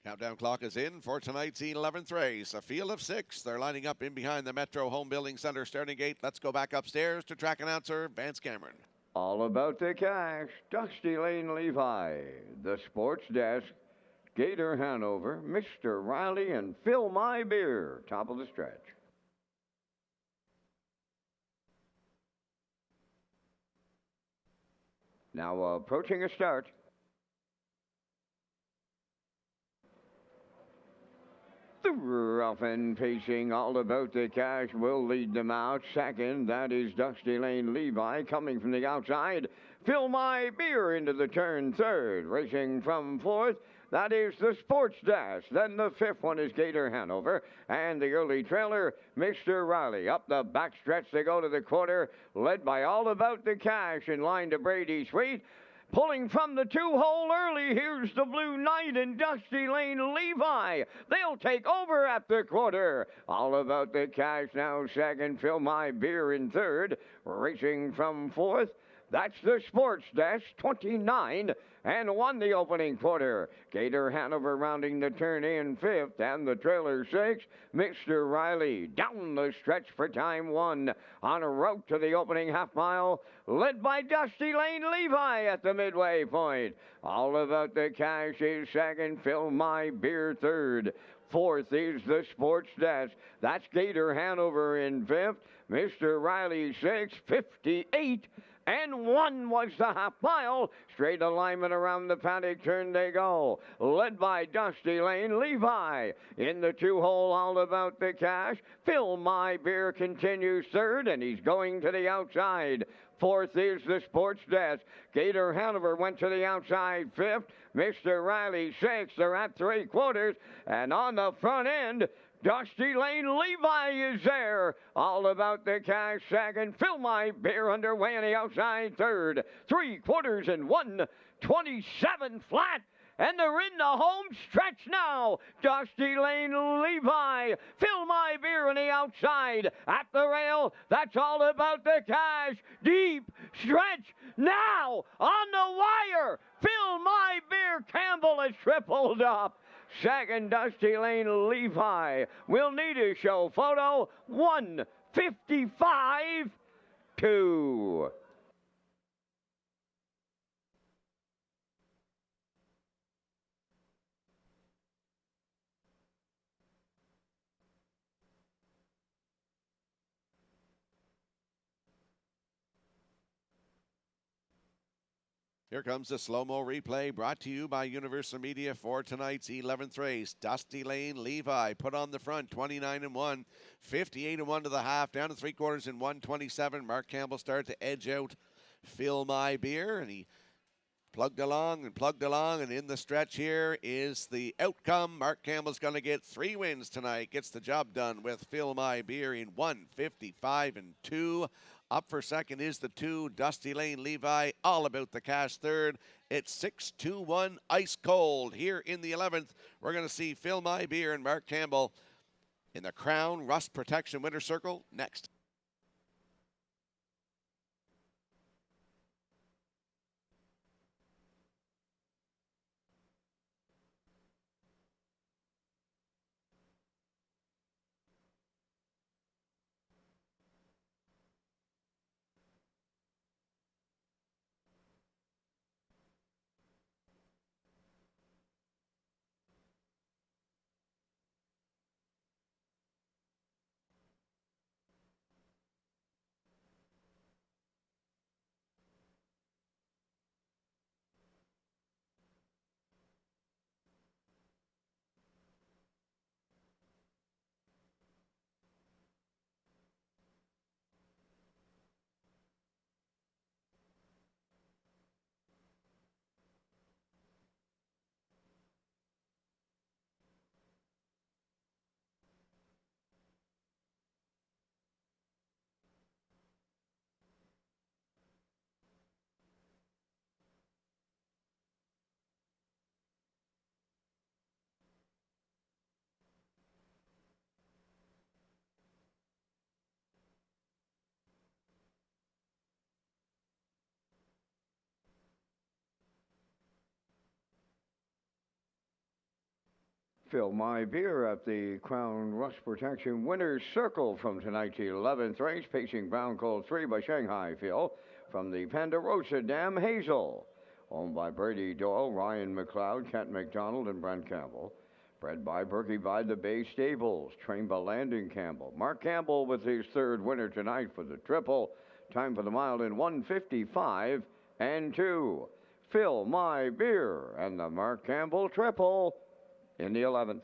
Countdown clock is in for tonight's 11th race. A field of 6. They're lining up in behind the Metro Home Building Center starting gate. Let's go back upstairs to track announcer Vance Cameron. All about the cash. Dusty Lane Levi. The Sports Desk. Gator Hanover. Mr. Riley and Fill My Beer. Top of the stretch. Now approaching a start. The rough and pacing All About the Cash will lead them out. Second, that is Dusty Lane Levi coming from the outside. Fill My Beer into the turn. Third, racing from fourth, that is the Sports Dash. Then the fifth one is Gator Hanover. And the early trailer, Mr. Riley. Up the backstretch they go to the quarter, led by All About the Cash in line to Brady Sweet. Pulling from the two-hole early, here's the Blue Knight and Dusty Lane Levi. They'll take over at the quarter. All About the Cash now second. Fill My Beer in third. Racing from fourth, that's the Sports Dash, 29 and won the opening quarter. Gator Hanover rounding the turn in fifth, and the trailer sixth. Mr. Riley down the stretch for time one on a route to the opening half mile, led by Dusty Lane Levi at the midway point. All About the Cash is second. Fill My Beer third. Fourth is the Sports Dash. That's Gator Hanover in fifth. Mr. Riley sixth, 58 and 1 was the half mile. Straight alignment around the paddock turn they go, led by Dusty Lane Levi. In the two-hole All About the Cash, Fill My Beer continues third, and he's going to the outside. Fourth is the Sports Desk. Gator Hanover went to the outside fifth. Mr. Riley sixth. They're at three quarters, and on the front end, Dusty Lane Levi is there. All About the Cash second. Fill My Beer underway on the outside third. 3/4 and 1:27 flat. And they're in the home stretch now. Dusty Lane Levi. Fill My Beer on the outside. At the rail, that's All About the Cash. Deep stretch now on the wire. Fill My Beer. Campbell is tripled up. Second, Dusty Lane Levi. We'll need a show photo. 1:55.2. Here comes the slow-mo replay brought to you by Universal Media for tonight's 11th race. Dusty Lane Levi put on the front, 29 and 1, 58 and 1 to the half, down to 3/4 and 1:27. Mark Campbell started to edge out Fill My Beer, and he plugged along, and in the stretch here is the outcome. Mark Campbell's going to get 3 wins tonight. Gets the job done with Fill My Beer in 1:55 and 2. Up for second is the 2, Dusty Lane Levi. All About the Cash third. It's 6-2-1 ice cold. Here in the 11th, we're going to see Fill My Beer and Mark Campbell in the Crown Rust Protection Winter Circle next. Fill my beer at the Crown Rust Protection Winner's Circle from tonight's 11th race. Pacing Brown Coal 3 by Shanghai Phil from the Ponderosa Dam Hazel. Owned by Brady Doyle, Ryan McLeod, Kent McDonald, and Brent Campbell. Bred by Berkey by the Bay Stables. Trained by Landon Campbell. Mark Campbell with his third winner tonight for the triple. Time for the mile in 1:55 and 2. Fill my beer and the Mark Campbell triple in the 11th.